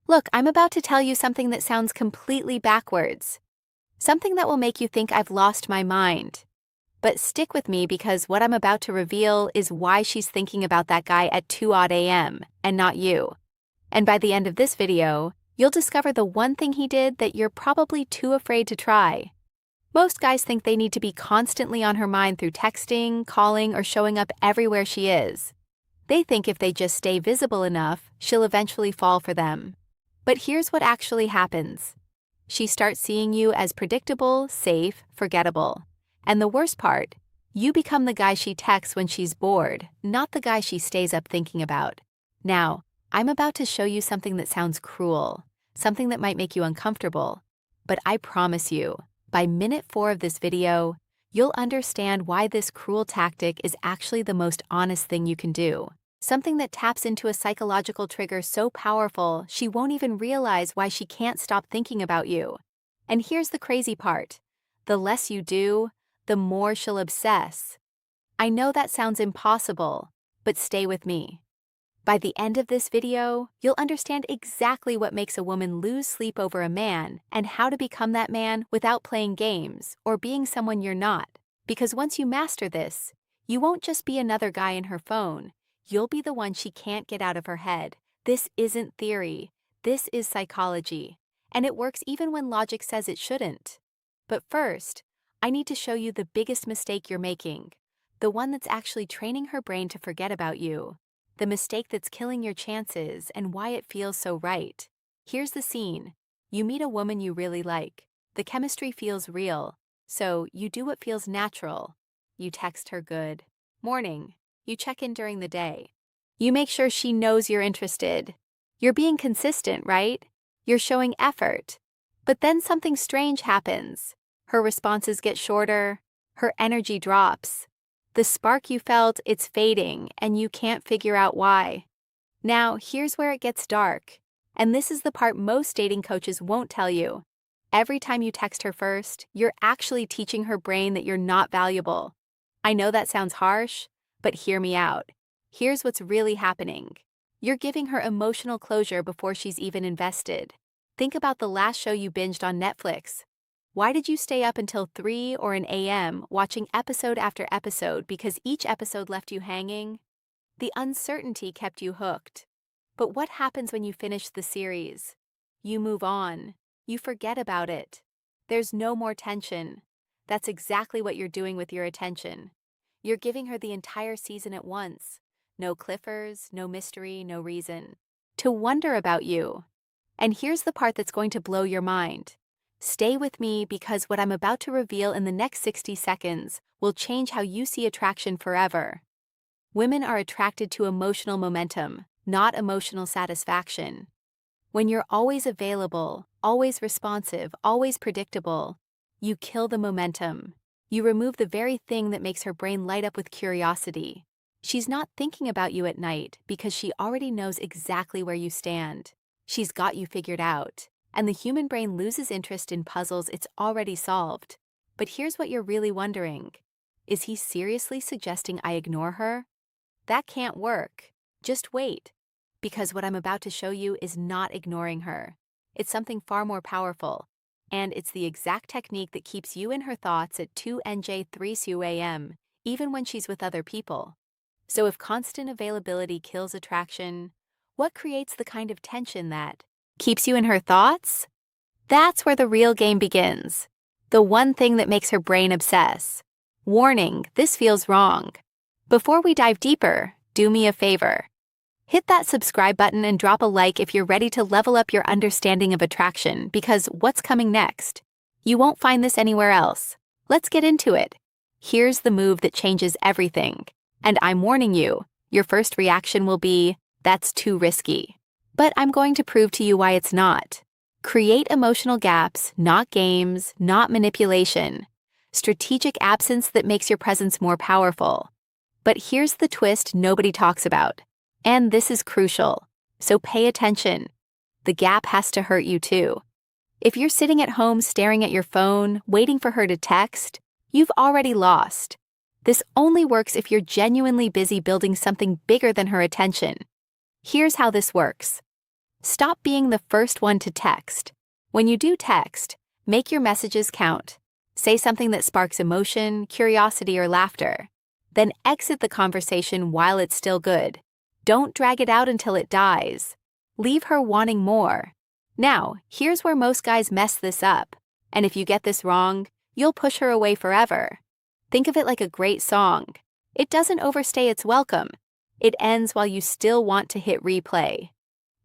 Look, I'm about to tell you something that sounds completely backwards. Something that will make you think I've lost my mind. But stick with me because what I'm about to reveal is why she's thinking about that guy at 2 odd a.m. and not you. And by the end of this video, you'll discover the one thing he did that you're probably too afraid to try. Most guys think they need to be constantly on her mind through texting, calling, or showing up everywhere she is. They think if they just stay visible enough, she'll eventually fall for them. But here's what actually happens. She starts seeing you as predictable, safe, forgettable. And the worst part, you become the guy she texts when she's bored, not the guy she stays up thinking about. Now, I'm about to show you something that sounds cruel, something that might make you uncomfortable. But I promise you, by minute 4 of this video, you'll understand why this cruel tactic is actually the most honest thing you can do. Something that taps into a psychological trigger so powerful she won't even realize why she can't stop thinking about you. And here's the crazy part. The less you do, the more she'll obsess. I know that sounds impossible, but stay with me. By the end of this video, you'll understand exactly what makes a woman lose sleep over a man and how to become that man without playing games or being someone you're not. Because once you master this, you won't just be another guy in her phone. You'll be the one she can't get out of her head. This isn't theory. This is psychology. And it works even when logic says it shouldn't. But first, I need to show you the biggest mistake you're making. The one that's actually training her brain to forget about you. The mistake that's killing your chances and why it feels so right. Here's the scene. You meet a woman you really like. The chemistry feels real. So you do what feels natural. You text her good morning. You check in during the day. You make sure she knows you're interested. You're being consistent, right? You're showing effort. But then something strange happens. Her responses get shorter. Her energy drops. The spark you felt, it's fading, and you can't figure out why. Now, here's where it gets dark. And this is the part most dating coaches won't tell you. Every time you text her first, you're actually teaching her brain that you're not valuable. I know that sounds harsh, but hear me out. Here's what's really happening. You're giving her emotional closure before she's even invested. Think about the last show you binged on Netflix. Why did you stay up until 3 or an a.m. watching episode after episode because each episode left you hanging? The uncertainty kept you hooked. But what happens when you finish the series? You move on. You forget about it. There's no more tension. That's exactly what you're doing with your attention. You're giving her the entire season at once. No cliffers, no mystery, no reason to wonder about you. And here's the part that's going to blow your mind. Stay with me because what I'm about to reveal in the next 60 seconds will change how you see attraction forever. Women are attracted to emotional momentum, not emotional satisfaction. When you're always available, always responsive, always predictable, you kill the momentum. You remove the very thing that makes her brain light up with curiosity. She's not thinking about you at night because she already knows exactly where you stand. She's got you figured out. And the human brain loses interest in puzzles it's already solved. But here's what you're really wondering. Is he seriously suggesting I ignore her? That can't work. Just wait. Because what I'm about to show you is not ignoring her. It's something far more powerful. And it's the exact technique that keeps you in her thoughts at 2 NJ 3 a.m., even when she's with other people. So if constant availability kills attraction, what creates the kind of tension that keeps you in her thoughts? That's where the real game begins. The one thing that makes her brain obsess. Warning, this feels wrong. Before we dive deeper, do me a favor. Hit that subscribe button and drop a like if you're ready to level up your understanding of attraction, because what's coming next? You won't find this anywhere else. Let's get into it. Here's the move that changes everything. And I'm warning you, your first reaction will be, that's too risky. But I'm going to prove to you why it's not. Create emotional gaps, not games, not manipulation. Strategic absence that makes your presence more powerful. But here's the twist nobody talks about. And this is crucial. So pay attention. The gap has to hurt you too. If you're sitting at home staring at your phone, waiting for her to text, you've already lost. This only works if you're genuinely busy building something bigger than her attention. Here's how this works. Stop being the first one to text. When you do text, make your messages count. Say something that sparks emotion, curiosity, or laughter. Then exit the conversation while it's still good. Don't drag it out until it dies. Leave her wanting more. Now, here's where most guys mess this up. And if you get this wrong, you'll push her away forever. Think of it like a great song. It doesn't overstay its welcome. It ends while you still want to hit replay.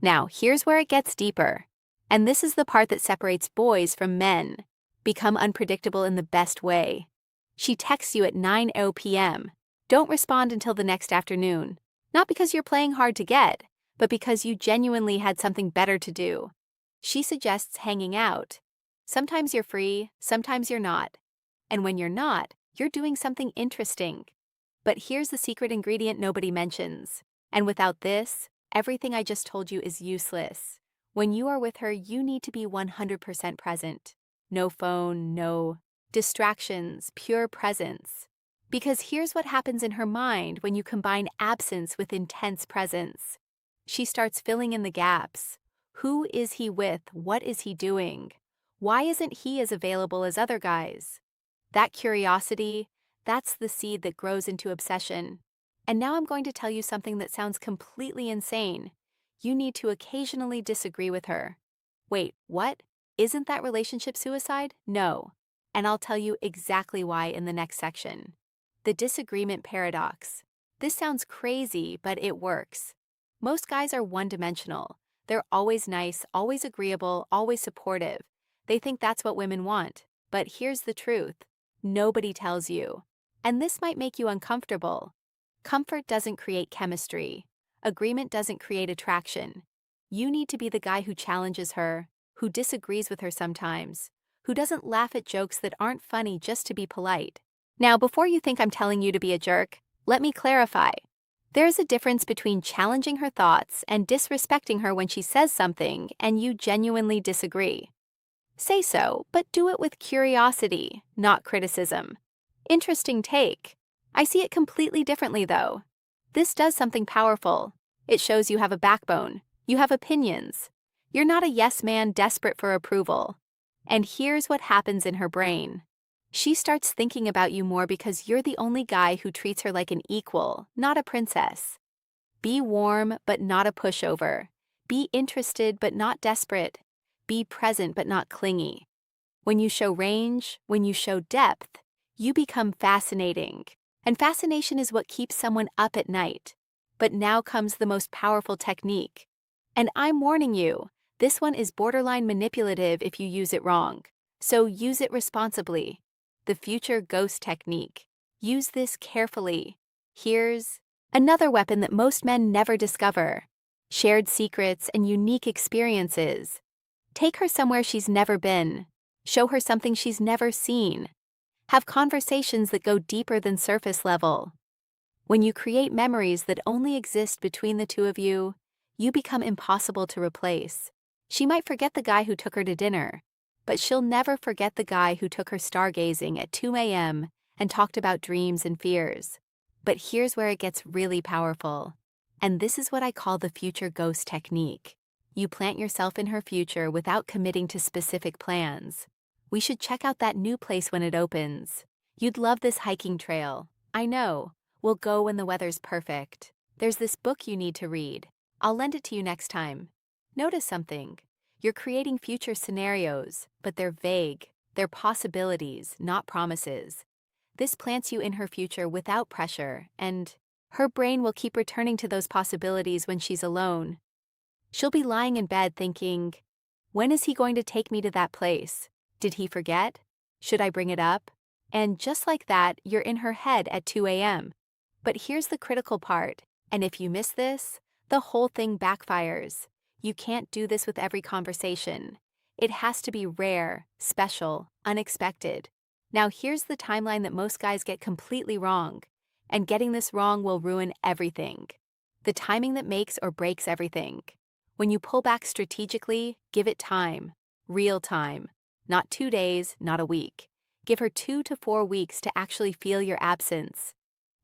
Now, here's where it gets deeper. And this is the part that separates boys from men. Become unpredictable in the best way. She texts you at 9:00 p.m. Don't respond until the next afternoon. Not because you're playing hard to get, but because you genuinely had something better to do. She suggests hanging out. Sometimes you're free, sometimes you're not. And when you're not, you're doing something interesting. But here's the secret ingredient nobody mentions. And without this, everything I just told you is useless. When you are with her, you need to be 100% present. No phone, no distractions, pure presence. Because here's what happens in her mind when you combine absence with intense presence. She starts filling in the gaps. Who is he with? What is he doing? Why isn't he as available as other guys? That curiosity, that's the seed that grows into obsession. And now I'm going to tell you something that sounds completely insane. You need to occasionally disagree with her. Wait, what? Isn't that relationship suicide? No. And I'll tell you exactly why in the next section. The disagreement paradox. This sounds crazy, but it works. Most guys are one-dimensional. They're always nice, always agreeable, always supportive. They think that's what women want. But here's the truth. Nobody tells you. And this might make you uncomfortable. Comfort doesn't create chemistry. Agreement doesn't create attraction. You need to be the guy who challenges her, who disagrees with her sometimes, who doesn't laugh at jokes that aren't funny just to be polite. Now, before you think I'm telling you to be a jerk, let me clarify. There's a difference between challenging her thoughts and disrespecting her when she says something and you genuinely disagree. Say so, but do it with curiosity, not criticism. Interesting take. I see it completely differently, though. This does something powerful. It shows you have a backbone. You have opinions. You're not a yes man desperate for approval. And here's what happens in her brain. She starts thinking about you more because you're the only guy who treats her like an equal, not a princess. Be warm, but not a pushover. Be interested, but not desperate. Be present, but not clingy. When you show range, when you show depth, you become fascinating. And fascination is what keeps someone up at night. But now comes the most powerful technique. And I'm warning you, this one is borderline manipulative if you use it wrong. So use it responsibly. The future ghost technique. Use this carefully. Here's another weapon that most men never discover. Shared secrets and unique experiences. Take her somewhere she's never been. Show her something she's never seen. Have conversations that go deeper than surface level. When you create memories that only exist between the two of you, you become impossible to replace. She might forget the guy who took her to dinner, but she'll never forget the guy who took her stargazing at 2 a.m. and talked about dreams and fears. But here's where it gets really powerful. And this is what I call the future ghost technique. You plant yourself in her future without committing to specific plans. We should check out that new place when it opens. You'd love this hiking trail. I know. We'll go when the weather's perfect. There's this book you need to read. I'll lend it to you next time. Notice something. You're creating future scenarios, but they're vague. They're possibilities, not promises. This plants you in her future without pressure, and her brain will keep returning to those possibilities when she's alone. She'll be lying in bed thinking, when is he going to take me to that place? Did he forget? Should I bring it up? And just like that, you're in her head at 2 a.m. But here's the critical part, and if you miss this, the whole thing backfires. You can't do this with every conversation. It has to be rare, special, unexpected. Now here's the timeline that most guys get completely wrong, and getting this wrong will ruin everything. The timing that makes or breaks everything. When you pull back strategically, give it time, real time. Not 2 days, not a week. Give her 2 to 4 weeks to actually feel your absence.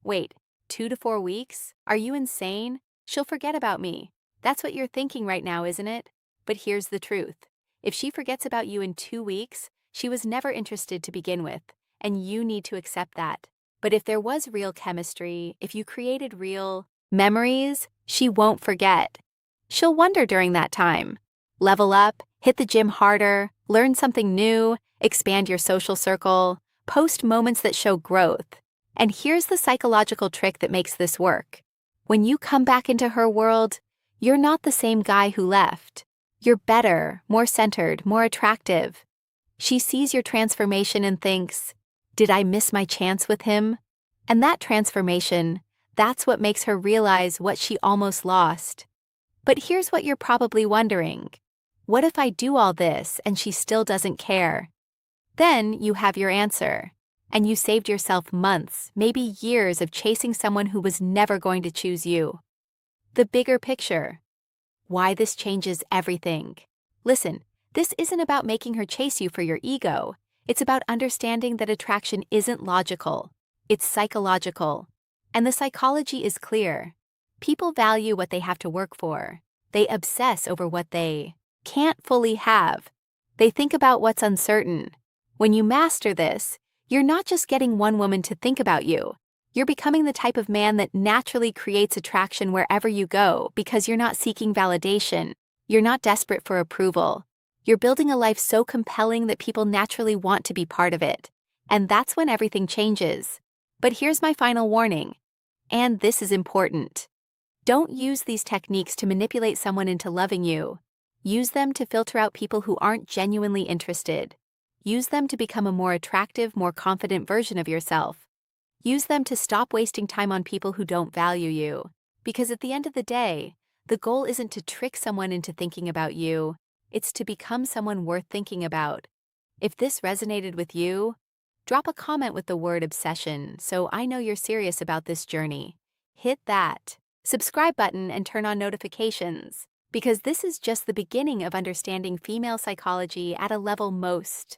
Wait, 2 to 4 weeks? Are you insane? She'll forget about me. That's what you're thinking right now, isn't it? But here's the truth. If she forgets about you in 2 weeks, she was never interested to begin with, and you need to accept that. But if there was real chemistry, if you created real memories, she won't forget. She'll wonder during that time. Level up, hit the gym harder, learn something new, expand your social circle, post moments that show growth. And here's the psychological trick that makes this work. When you come back into her world, you're not the same guy who left. You're better, more centered, more attractive. She sees your transformation and thinks, "Did I miss my chance with him?" And that transformation, that's what makes her realize what she almost lost. But here's what you're probably wondering. What if I do all this and she still doesn't care? Then you have your answer. And you saved yourself months, maybe years of chasing someone who was never going to choose you. The bigger picture. Why this changes everything. Listen, this isn't about making her chase you for your ego. It's about understanding that attraction isn't logical. It's psychological. And the psychology is clear. People value what they have to work for. They obsess over what they can't fully have. They think about what's uncertain. When you master this, you're not just getting one woman to think about you. You're becoming the type of man that naturally creates attraction wherever you go because you're not seeking validation. You're not desperate for approval. You're building a life so compelling that people naturally want to be part of it. And that's when everything changes. But here's my final warning. And this is important. Don't use these techniques to manipulate someone into loving you. Use them to filter out people who aren't genuinely interested. Use them to become a more attractive, more confident version of yourself. Use them to stop wasting time on people who don't value you. Because at the end of the day, the goal isn't to trick someone into thinking about you. It's to become someone worth thinking about. If this resonated with you, drop a comment with the word obsession so I know you're serious about this journey. Hit that subscribe button and turn on notifications, because this is just the beginning of understanding female psychology at a level most